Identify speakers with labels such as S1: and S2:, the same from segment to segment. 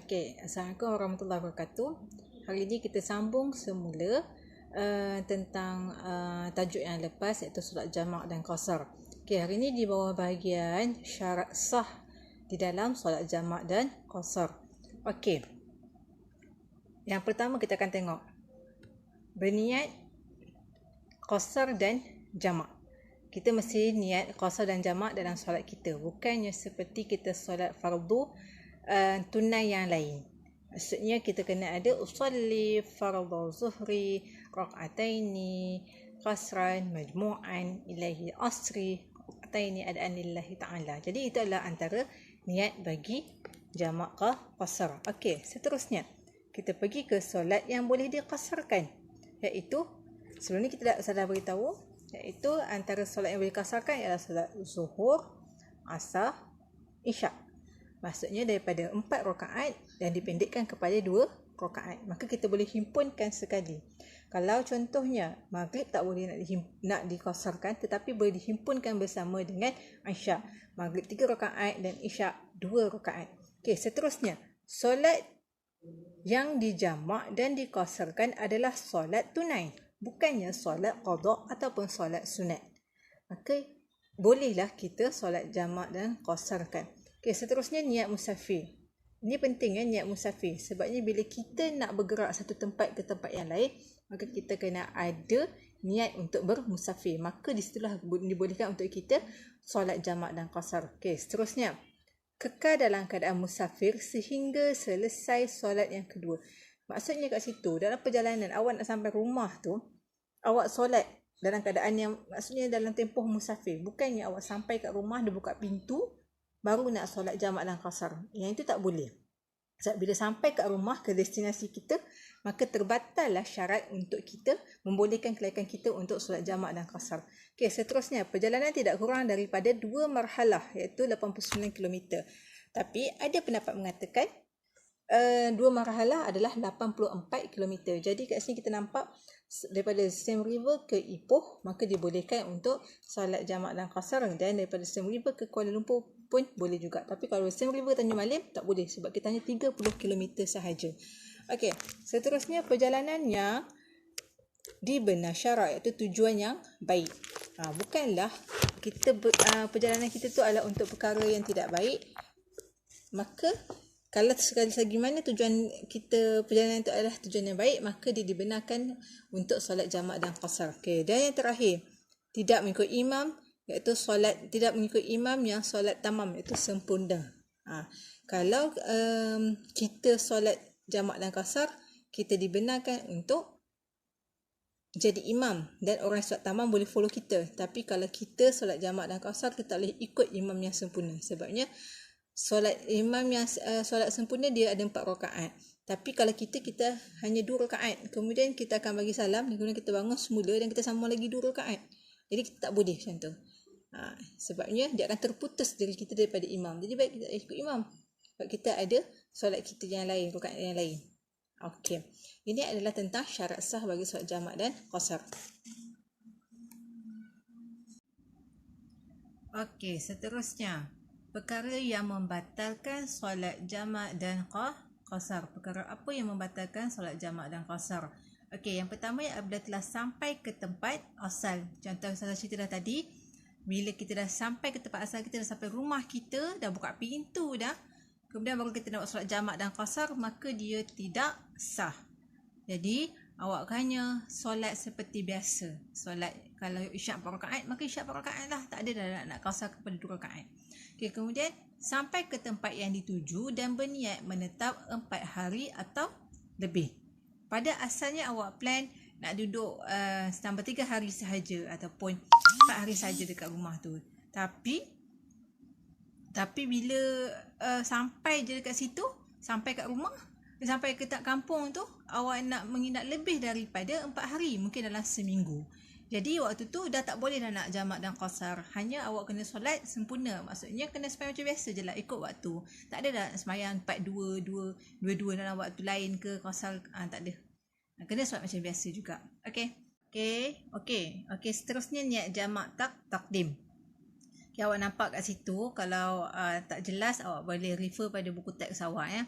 S1: Okey, Assalamualaikum warahmatullahi wabarakatuh. Hari ini kita sambung semula tentang tajuk yang lepas, iaitu solat jamak dan qasar. Okey, hari ini di bawah bahagian syarat sah di dalam solat jamak dan qasar. Okey. Yang pertama kita akan tengok berniat qasar dan jamak. Kita mesti niat qasar dan jamak dalam solat kita, bukannya seperti kita solat fardu tunai yang lain. Maksudnya kita kena ada usalli fardhu zuhri rak'ataini qasran majmu'an ilahi asri rak'ataini ad'an lillahi ta'ala. Jadi itu adalah antara niat bagi jamak ke qasar. Okey, seterusnya kita pergi ke solat yang boleh diqasarkan, iaitu sebelum ni kita dah beritahu, iaitu antara solat yang boleh diqasarkan ialah solat zuhur, asar, isyak. Maksudnya daripada 4 rakaat dan dipendekkan kepada 2 rakaat. Maka kita boleh himpunkan sekali. Kalau contohnya maghrib tak boleh nak dikosarkan, tetapi boleh dihimpunkan bersama dengan isyak. Maghrib 3 rakaat dan isyak 2 rakaat. Okey, seterusnya solat yang dijamak dan dikosarkan adalah solat tunai, bukannya solat qada ataupun solat sunat. Maka bolehlah kita solat jamak dan kosarkan. Okey, seterusnya niat musafir. Ini penting niat musafir. Sebabnya bila kita nak bergerak satu tempat ke tempat yang lain, maka kita kena ada niat untuk bermusafir. Maka di situlah dibolehkan untuk kita solat jamak dan qasar. Okey, seterusnya kekal dalam keadaan musafir sehingga selesai solat yang kedua. Maksudnya kat situ, dalam perjalanan awak nak sampai rumah tu, awak solat dalam keadaan yang, maksudnya dalam tempoh musafir. Bukannya awak sampai kat rumah, dia buka pintu, baru nak solat jamak dan qasar. Yang itu tak boleh. Sebab bila sampai kat rumah, ke destinasi kita, maka terbatallah syarat untuk kita membolehkan kelayakan kita untuk solat jamak dan qasar. Okey, seterusnya perjalanan tidak kurang daripada 2 marhalah, iaitu 89 km. Tapi ada pendapat mengatakan 2 marhalah adalah 84 km. Jadi kat sini kita nampak daripada Siem River ke Ipoh, maka dibolehkan untuk solat jamak dan qasar, dan daripada Siem River ke Kuala Lumpur pun boleh juga. Tapi kalau Siem River Tanjung Malim tak boleh, sebab kita hanya 30 km sahaja. Okey, seterusnya perjalanan yang dibenar syarak, iaitu tujuan yang baik. Bukanlah kita perjalanan kita tu adalah untuk perkara yang tidak baik. Maka kalau sekali mana tujuan kita, perjalanan itu adalah tujuan yang baik, maka dia dibenarkan untuk solat jamak dan qasar. Okey, dan yang terakhir, tidak mengikut imam, iaitu tidak mengikut imam yang solat tamam, iaitu sempurna. Kalau kita solat jamak dan qasar, kita dibenarkan untuk jadi imam, dan orang solat tamam boleh follow kita. Tapi kalau kita solat jamak dan qasar, kita tak boleh ikut imam yang sempurna. Sebabnya solat imam yang solat sempurna dia ada 4 rakaat. Tapi kalau kita hanya 2 rakaat, kemudian kita akan bagi salam, kemudian kita bangun semula dan kita sambung lagi 2 rakaat. Jadi kita tak boleh macam tu. Sebabnya dia akan terputus dari kita daripada imam. Jadi baik kita ikut imam, sebab kita ada solat kita yang lain, rakaat yang lain. Okey. Ini adalah tentang syarat sah bagi solat jamak dan qasar. Okey, seterusnya perkara yang membatalkan solat jamak dan qasar. Perkara apa yang membatalkan solat jamak dan qasar? Okey, yang pertama apabila telah sampai ke tempat asal. Contoh saya cerita dah tadi, bila kita dah sampai ke tempat asal, kita dah sampai rumah kita, dah buka pintu dah, kemudian baru kita nak buat solat jamak dan qasar, maka dia tidak sah. Jadi awak hanya solat seperti biasa. Solat kalau isyak 4 rakaat, maka isyak 4 rakaat lah, tak ada dah nak qasar kepada 2 rakaat. Okey, kemudian sampai ke tempat yang dituju dan berniat menetap 4 hari atau lebih. Pada asalnya awak plan nak duduk selama 3 hari sahaja ataupun 4 hari sahaja dekat rumah tu. Tapi bila sampai je dekat situ, sampai kat rumah, sampai ke kampung tu, awak nak menginap lebih daripada 4 hari, mungkin dalam seminggu. Jadi waktu tu dah tak boleh dah nak jamak dan qasar. Hanya awak kena solat sempurna. Maksudnya kena sembahyang macam biasa je lah, ikut waktu. Tak ada dah sembahyang 4-2 dalam waktu lain ke qasar, tak ada. Kena solat macam biasa juga. Okey, seterusnya niat jamak takdim. Awak nampak kat situ, kalau tak jelas awak boleh refer pada buku teks awak ya.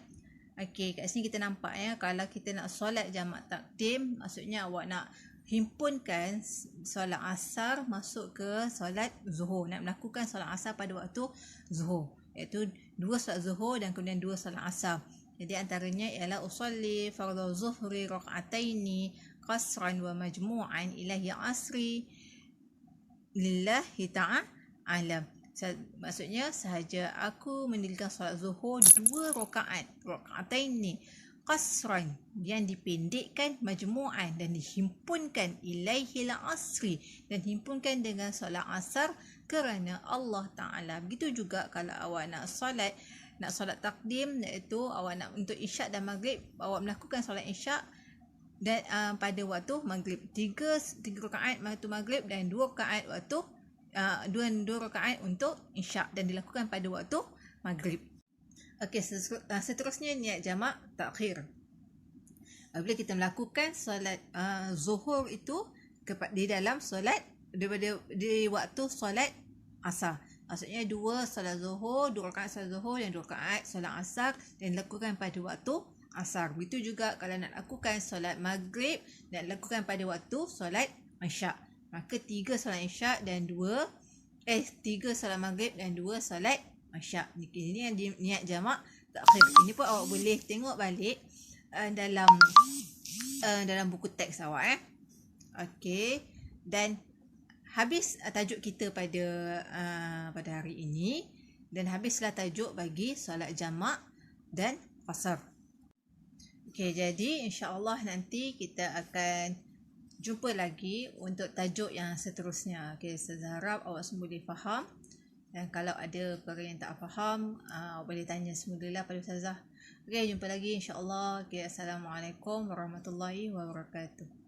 S1: Okey, kat sini kita nampak ya, kalau kita nak solat jamak takdim, maksudnya awak nak himpunkan solat asar masuk ke solat zuhur. Nak melakukan solat asar pada waktu zuhur, iaitu 2 solat zuhur dan kemudian 2 solat asar. Jadi antaranya ialah usolli fardhu zuhri rak'ataini qasran wa majmu'an ilahi asri lillahi ta'ala. Maksudnya sahaja aku mendirikan solat zuhur 2 rakaat, rakaatain ni qasran yang dipendekkan, majmu'an dan dihimpunkan, ilaihil asri dan himpunkan dengan solat asar kerana Allah Ta'ala. Begitu juga kalau awak nak solat takdim, iaitu awak nak untuk isyak dan maghrib, awak melakukan solat isyak dan pada waktu maghrib, 3 rakaat waktu maghrib dan 2 rakaat waktu 2 rakaat untuk isyak dan dilakukan pada waktu maghrib. Okey, seterusnya niat jamak takhir. Apabila kita melakukan solat zuhur itu di dalam solat di waktu solat asar. Maksudnya 2 solat zuhur, 2 rakaat solat zuhur dan 2 rakaat solat asar dan dilakukan pada waktu asar. Begitu juga kalau nak lakukan solat maghrib, nak lakukan pada waktu solat isyak. Maka 3 solat isyak dan 3 solat maghrib dan 2 solat isyak. Ini yang niat jamak takhir. Ini pun awak boleh tengok balik dalam buku teks awak. Okey. Dan habis tajuk kita pada hari ini, dan habislah tajuk bagi solat jamak dan qasar. Okey, jadi insya-Allah nanti kita akan jumpa lagi untuk tajuk yang seterusnya. Okey, saya harap awak semua boleh faham. Dan kalau ada perkara yang tak faham, boleh tanya semulalah pada Ustazah. Okey, jumpa lagi insya-Allah. Okey, assalamualaikum warahmatullahi wabarakatuh.